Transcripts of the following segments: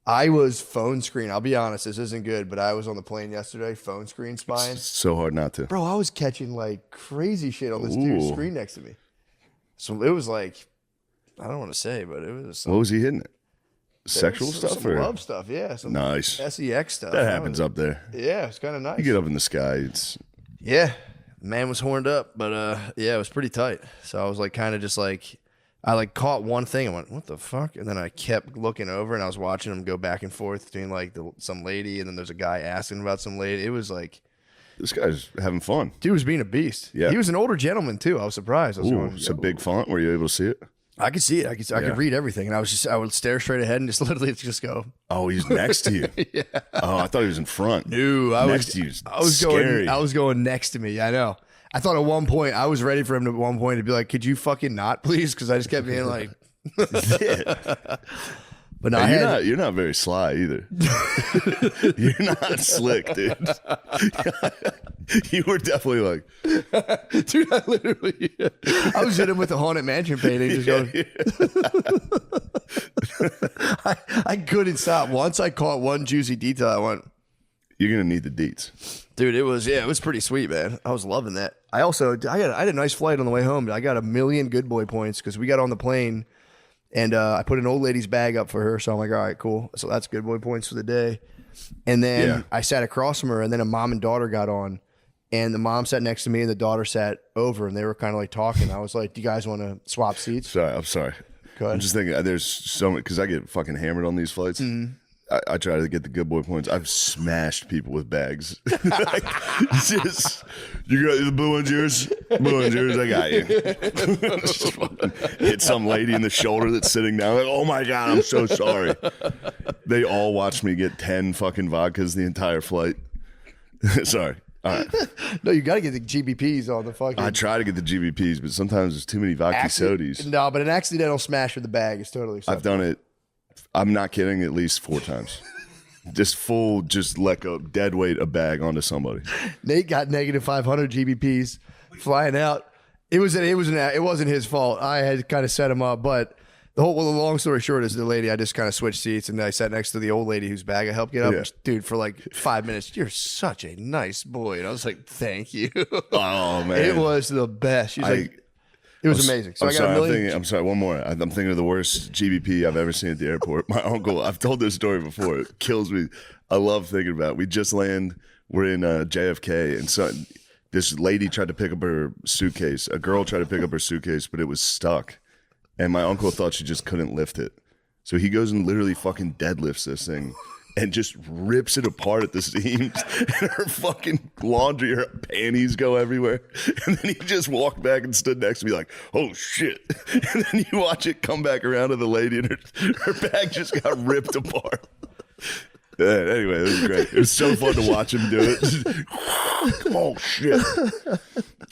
I was phone screen. I'll be honest, this isn't good, but I was on the plane yesterday, phone screen spying. It's so hard not to. Bro, I was catching like crazy shit on this dude's screen next to me. So it was like, I don't want to say, but it was What was he hitting it? Sexual stuff some or love stuff, yeah. Some nice sex stuff. That happens up there. Yeah, it's kind of nice. You get up in the sky, it's Yeah, man was horned up, but yeah, it was pretty tight. So I was like, kind of just like, I like caught one thing and went, what the fuck? And then I kept looking over and I was watching him go back and forth between like some lady and then there's a guy asking about some lady. It was like, this guy's having fun. dude was being a beast. Yeah, he was an older gentleman too. I was surprised. I was going, it's a big font. Were you able to see it? I could see it. I could read everything, and I would stare straight ahead and just literally just go. Oh, he's next to you. Yeah. Oh, I thought he was in front. No, next to you. I was scary. going. I was going next to me. I know. I thought at one point I was ready for him to, at one point to be like, "Could you fucking not, please?" Because I just kept being like. But no, you're not very sly either. You're not slick, dude. You were definitely like, dude. I was hitting him with the Haunted Mansion painting. Just going. I couldn't stop. Once I caught one juicy detail, I went. You're gonna need the deets, dude. It was pretty sweet, man. I was loving that. I had a nice flight on the way home. I got 1 million good boy points because we got on the plane. And I put an old lady's bag up for her. So I'm like, all right, cool. So that's good boy points for the day. And then I sat across from her, and then a mom and daughter got on. And the mom sat next to me, and the daughter sat over, and they were kind of like talking. I was like, do you guys want to swap seats? Sorry, I'm sorry. Go ahead. I'm just thinking, there's so many, because I get fucking hammered on these flights. Mm-hmm. I try to get the good boy points. I've smashed people with bags. Like, just, you got the blue one's yours? Blue one's yours, I got you. Hit some lady in the shoulder that's sitting down. Like, oh my God, I'm so sorry. They all watched me get 10 fucking vodkas the entire flight. Sorry. All right. No, you got to get the GBPs on the fucking. I try to get the GBPs, but sometimes there's too many vodka sodies. No, but an accidental smash with the bag is totally acceptable. I've done it. I'm not kidding, at least 4 times. Just let go, dead weight a bag onto somebody. Nate got negative 500 GBPs flying out. It wasn't his fault. I had kind of set him up, but the long story short is the lady, I just kind of switched seats and I sat next to the old lady whose bag I helped get up. Yeah. Dude, for like 5 minutes, you're such a nice boy. And I was like, thank you. Oh, man. It was the best. She's like, it was amazing. So I got sorry, $1 million. I'm sorry, one more. I'm thinking of the worst GBP I've ever seen at the airport. My uncle, I've told this story before. It kills me. I love thinking about it. We just land. We're in JFK, and this lady tried to pick up her suitcase. A girl tried to pick up her suitcase, but it was stuck. And my uncle thought she just couldn't lift it. So he goes and literally fucking deadlifts this thing and just rips it apart at the seams. And her fucking laundry, her panties go everywhere. And then he just walked back and stood next to me like, oh shit. And then you watch it come back around to the lady and her bag just got ripped apart. Yeah, anyway, it was great. It was so fun to watch him do it. Oh shit.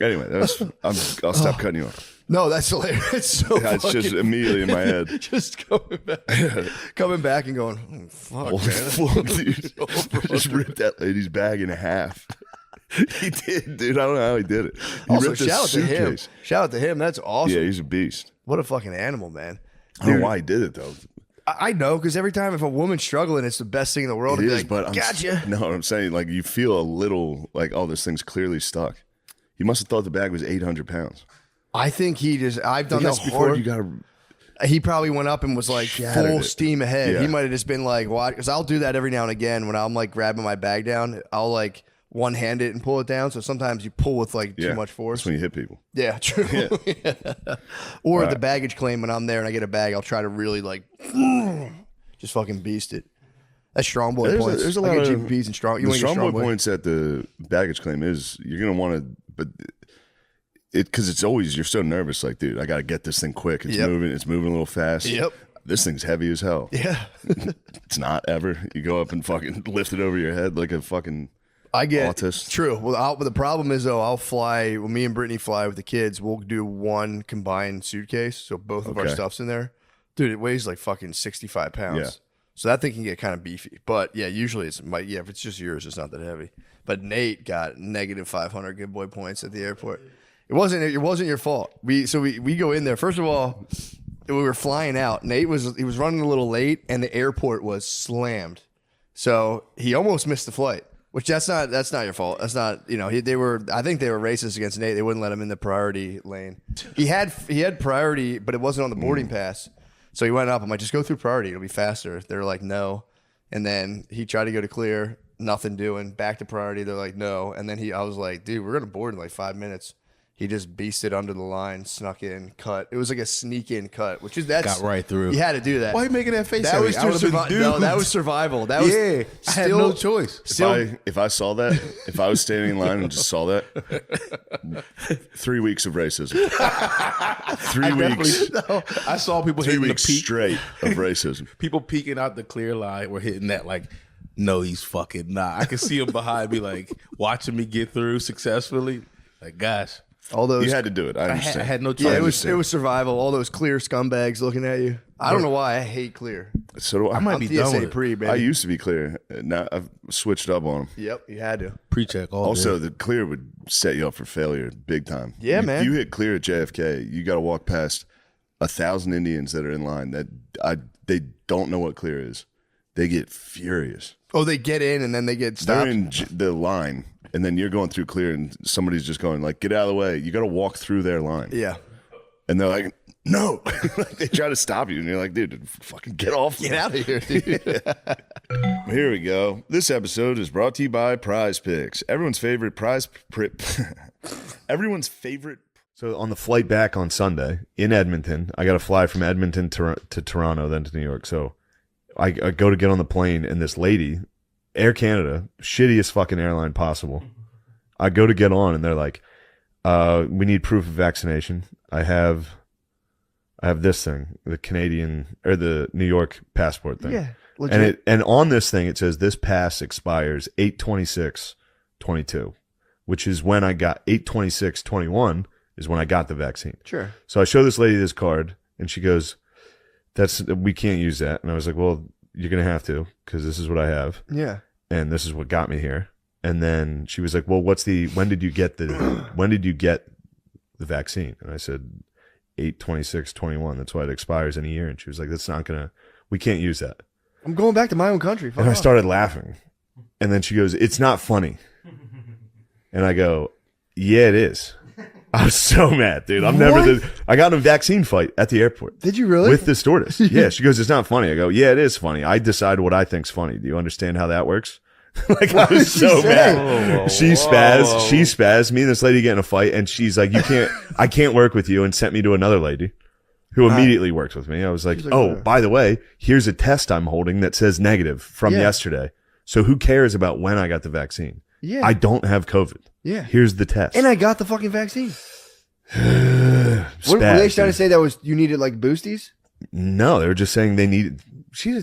Anyway, I'll stop cutting you off. No, that's hilarious. It's so it's just immediately in my head. Just coming back and going, oh, fuck, man. Fuck, dude. I just ripped that lady's bag in half. He did, dude. I don't know how he did it. Also, shout out to him. Shout out to him. That's awesome. Yeah, he's a beast. What a fucking animal, man. I don't know why he did it, though. I know, because every time if a woman's struggling, it's the best thing in the world. It to is, be but like, gotcha. No, I'm saying, like, you feel a little like, oh, this thing's clearly stuck. He must have thought the bag was 800 pounds. I think I've done this before. He probably went up and was like full steam ahead. Yeah. He might have just been like, what? Because I'll do that every now and again when I'm like grabbing my bag down. I'll like one hand it and pull it down. So sometimes you pull with like too much force. That's when you hit people. Yeah, true. Yeah. Or the baggage claim when I'm there and I get a bag, I'll try to really like just fucking beast it. That's strong boy points. There's a lot of GPPs and strong. You want strong boy points at the baggage claim is you're gonna want to, but. Because it's always, you're so nervous, like, dude, I got to get this thing quick. It's moving a little fast. Yep. This thing's heavy as hell. Yeah. It's not ever. You go up and fucking lift it over your head like a fucking autist. True. Well, the problem is, though, I'll fly, when me and Brittany fly with the kids, we'll do one combined suitcase. So both of our stuff's in there. Dude, it weighs like fucking 65 pounds. Yeah. So that thing can get kind of beefy. But yeah, usually if it's just yours, it's not that heavy. But Nate got negative 500 good boy points at the airport. It wasn't your fault. We go in there. First of all, we were flying out. Nate was running a little late, and the airport was slammed, so he almost missed the flight. Which that's not your fault. That's not they were. I think they were racist against Nate. They wouldn't let him in the priority lane. He had priority, but it wasn't on the boarding pass. So he went up. I'm like, just go through priority. It'll be faster. They're like, no. And then he tried to go to clear. Nothing doing. Back to priority. They're like, no. And then I was like, dude, we're gonna board in like 5 minutes. He just beasted under the line, snuck in, cut. It was like a sneak in cut, which is got right through. You had to do that. Why are you making that face? That was no, that was survival. That was I had no choice. If I saw that, if I was standing in line and just saw that, 3 weeks of racism. 3 weeks. I saw people 3 hitting the weeks peak. straight of racism. People peeking out the clear line were hitting that like, no, he's fucking not. I could see him behind me, like watching me get through successfully. Like, gosh. All those You had to do it. I understand. I had no choice. Yeah, it was survival. All those clear scumbags looking at you. I don't know why I hate clear. So do I. I might I'm be done with TSA it. pre, baby. I used to be clear. Now I've switched up on them. Yep, you had to. Pre-check all Also, day. the clear would set you up for failure big time. Yeah, man. If you hit clear at JFK, you got to walk past 1,000 Indians that are in line that they don't know what clear is. They get furious. Oh, they get in and then they get They're stopped. in the line, and then you're going through clear, and somebody's just going like, "Get out of the way!" You got to walk through their line, Yeah. and they're like, "No!" Like, they try to stop you, and you're like, "Dude, fucking get off!" Get out of here, dude. Here we go. This episode is brought to you by Prize Picks, everyone's favorite everyone's favorite. So on the flight back on Sunday in Edmonton, I got to fly from Edmonton to Toronto, then to New York. So I go to get on the plane, and this lady, Air Canada, shittiest fucking airline possible. I go to get on, and they're like, "We need proof of vaccination. I have this thing, the Canadian or the New York passport thing." Yeah, legit. And on this thing it says this pass expires 8/26/22, which is when I got 8/26/21 is when I got the vaccine. Sure. So I show this lady this card, and she goes, we can't use that. And I was like, well, you're going to have to, because this is what I have. Yeah. And this is what got me here. And then she was like, well, when did you get the vaccine? And I said, 8/26/21. That's why it expires in a year. And she was like, we can't use that. I'm going back to my own country. Fuck And I off. started laughing. And then she goes, it's not funny. And I go, yeah, it is. I was so mad, dude. I got in a vaccine fight at the airport. Did you really? With the stewardess. Yeah. She goes, it's not funny. I go, yeah, it is funny. I decide what I think's funny. Do you understand how that works? Like, I was so mad. She spazzed. Me and this lady get in a fight, and she's like, I can't work with you, and sent me to another lady who immediately worked with me. I was like, oh, by the way, here's a test I'm holding that says negative from yesterday. So who cares about when I got the vaccine? Yeah. I don't have COVID. Yeah. Here's the test. And I got the fucking vaccine. What were they trying to say that you needed like boosties? No, they were just saying they needed.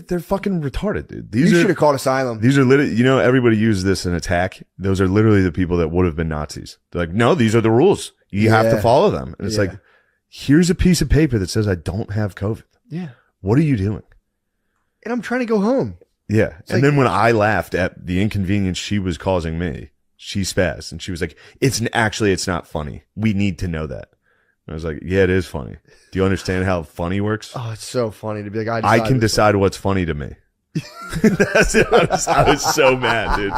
They're fucking retarded, dude. You should have called asylum. These are literally, everybody uses this in attack. Those are literally the people that would have been Nazis. They're like, no, these are the rules. You have to follow them. And it's like, here's a piece of paper that says I don't have COVID. Yeah. What are you doing? And I'm trying to go home. Yeah. And then when I laughed at the inconvenience she was causing me, she spazzed and she was like, it's not funny. We need to know that. I was like, yeah, it is funny. Do you understand how funny works? Oh, it's so funny to be like, I can decide what's funny to me. That's it. I was so mad, dude.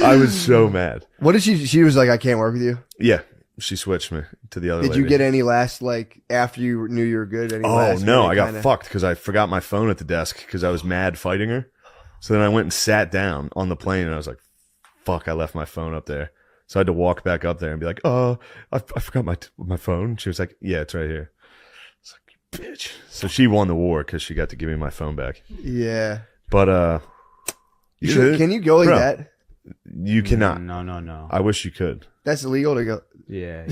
I was so mad. What did she was like, I can't work with you. Yeah. She switched me to the other Did lady. you get any last, like, after you knew you were good? Any Oh, last no. minute I got kinda- fucked because I forgot my phone at the desk because I was mad fighting her. So then I went and sat down on the plane and I was like, fuck, I left my phone up there. So I had to walk back up there and be like, oh, I forgot my phone. She was like, yeah, it's right here. It's like, bitch. So she won the war because she got to give me my phone back. Yeah. But, Can you go like Bro. that? You cannot. No. I wish you could. That's illegal to go. Yeah.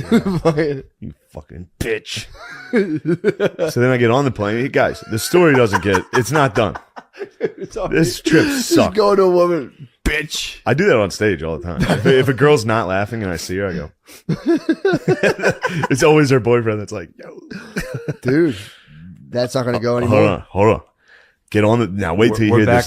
You fucking bitch. So then I get on the plane. Hey, guys, the story it's not done. This trip Just sucked. go to a woman, bitch. I do that on stage all the time. If a girl's not laughing and I see her, I go. It's always her boyfriend that's like, yo. Dude, that's not going to go anymore. Hold on. Get on the now. Wait till you We're hear back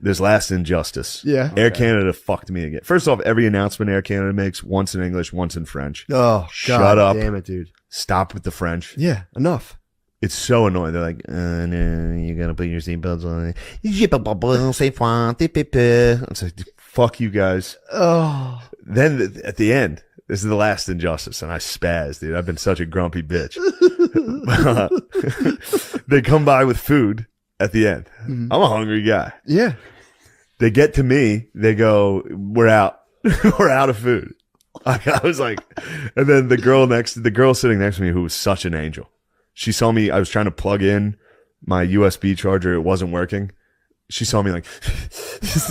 this last injustice. Yeah. Air Canada fucked me again. First off, every announcement Air Canada makes, once in English, once in French. Oh, Shut God up. damn it, dude. Stop with the French. Yeah, enough. It's so annoying. They're like, no, you gotta put your seatbelts on. It's like, fuck you guys. Oh, Then at the end, this is the last injustice, and I spaz, dude. I've been such a grumpy bitch. They come by with food at the end. I'm a hungry guy. yeah. They get to me. They go, we're out. We're out of food. I was like, and then the girl sitting next to me, who was such an angel. She saw me. I was trying to plug in my USB charger. It wasn't working. She saw me like,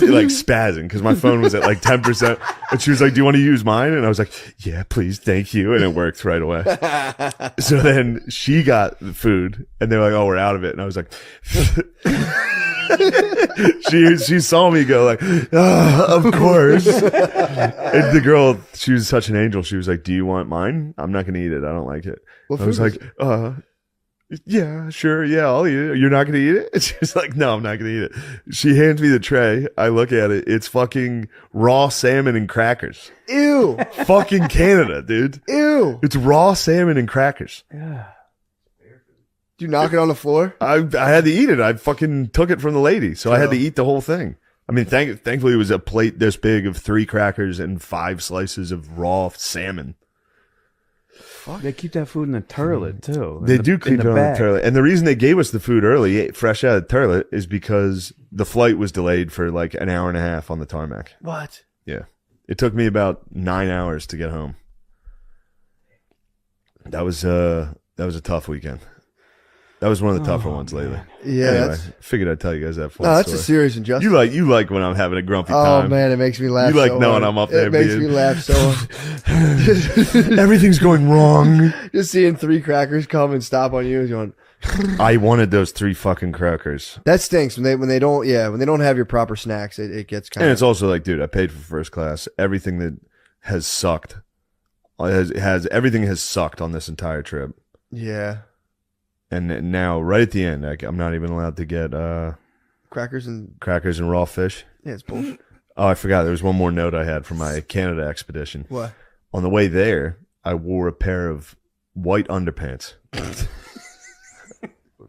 like spazzing because my phone was at like 10%. And she was like, do you want to use mine? And I was like, yeah, please. Thank you. And it worked right away. So then she got the food and they're like, oh, we're out of it. And I was like, she saw me go like, of course. And the girl, she was such an angel. She was like, do you want mine? I'm not going to eat it. I don't like it. I was like, yeah, sure. Yeah, I'll eat it. You're not going to eat it? And she's like, no, I'm not going to eat it. She hands me the tray. I look at it. It's fucking raw salmon and crackers. Ew. Fucking Canada, dude. Ew. It's raw salmon and crackers. Do you knock it on the floor? I had to eat it. I fucking took it from the lady. So I had to eat the whole thing. I mean, thankfully it was a plate this big of 3 crackers and 5 slices of raw salmon. They keep that food in the turlet too. They do keep it on the turlet. And the reason they gave us the food early, fresh out of the turlet, is because the flight was delayed for like an hour and a half on the tarmac. What? Yeah. It took me about 9 hours to get home. That was a tough weekend. That was one of the tougher ones lately. Yeah. Anyway, figured I'd tell you guys that. No, that's story. a serious injustice. You like when I'm having a grumpy Oh time. man, it makes me laugh. You like so knowing hard. I'm up there. It makes being, me laugh so hard. Everything's going wrong. Just seeing 3 crackers come and stop on you, going. I wanted those 3 fucking crackers. That stinks when they don't have your proper snacks. It gets kind And of. it's also like, dude, I paid for first class. Everything that has sucked everything has sucked on this entire trip. Yeah. And now, right at the end, I'm not even allowed to get Crackers and raw fish. yeah, it's bullshit. Oh, I forgot. There was one more note I had from my Canada expedition. What? On the way there, I wore a pair of white underpants.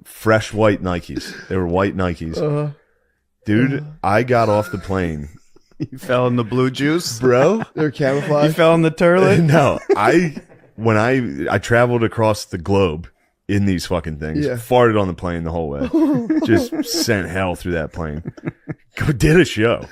Fresh white Nikes. They were white Nikes. Dude, I got off the plane. You fell in the blue juice, Bro? They're camouflage. You fell in the turlet. No, when I traveled across the globe in these fucking things, Yeah. farted on the plane the whole way, just sent hell through that plane. Did a show.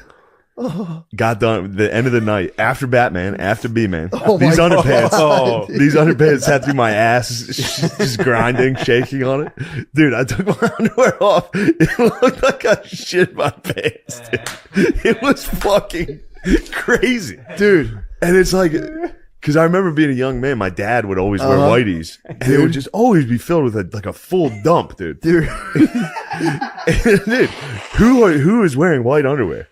Got done the end of the night after Batman, after B-Man. These underpants had through my ass, just grinding, shaking on it. Dude, I took my underwear off. It looked like I shit my pants. Dude. It was fucking crazy, Dude. And it's like, because I remember being a young man, my dad would always wear whiteys, and it would just always be filled with a full dump, dude. Dude. Dude, who is wearing white underwear?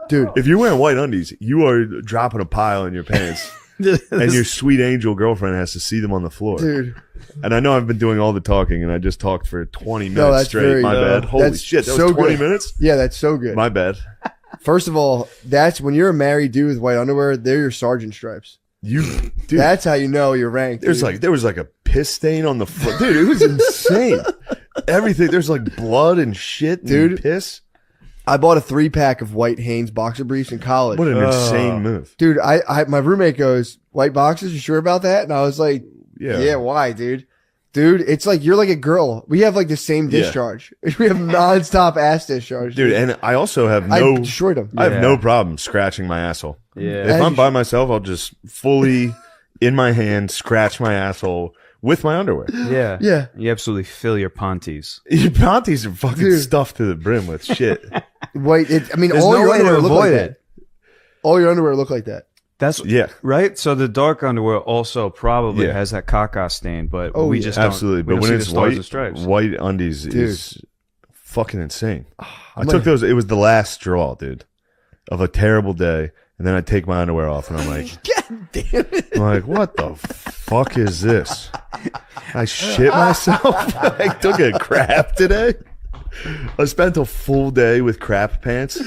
Dude. If you're wearing white undies, you are dropping a pile in your pants, and your sweet angel girlfriend has to see them on the floor. Dude. And I know I've been doing all the talking, and I just talked for 20 minutes that's straight. very- My bad. Holy that's shit, that so was 20 good. minutes? Yeah, that's so good. My bad. First of all, that's when you're a married dude with white underwear, they're your sergeant stripes. Dude, That's how you know you're ranked. there was like a piss stain on the floor. Dude, it was insane. Everything. There's like blood and shit and Dude. piss. I bought a 3-pack of white Hanes boxer briefs in college. What an insane move. Dude, my roommate goes, white boxers, you sure about that? And I was like, yeah, why, dude? Dude, it's like you're like a girl. We have like the same discharge. We have nonstop ass discharge. Dude, and I also have I no destroyed them. I have no problem scratching my asshole. Yeah. If I'm by myself, I'll just fully in my hand scratch my asshole with my underwear. Yeah. Yeah. You absolutely fill your panties. Your panties are fucking Dude. stuffed to the brim with shit. White. I mean, There's all no your way to underwear look like avoid that. it. All your underwear look like that. That's Yeah. right. So the dark underwear also probably Yeah. has that caca stain, but Oh, we yeah. just don't. Absolutely. we But don't when see it's the stars white, and stripes. white undies Dude. is fucking insane. I I'm took like- those. It was the last straw, dude, of a terrible day. And then I take my underwear off and I'm like, God damn it. I'm like, what the fuck is this? I shit myself. I took a crap today. I spent a full day with crap pants.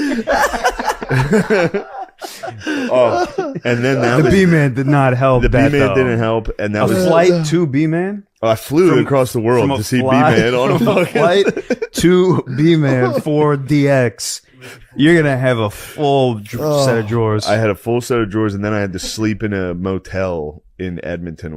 Oh, and then that The was, B-Man did not help. the that, B-Man though. didn't help, and that A was flight to B-Man. I flew across the world to see B-Man on a fucking flight to B-Man for DX. You're going to have a full set of drawers. I had a full set of drawers, and then I had to sleep in a motel in Edmonton, which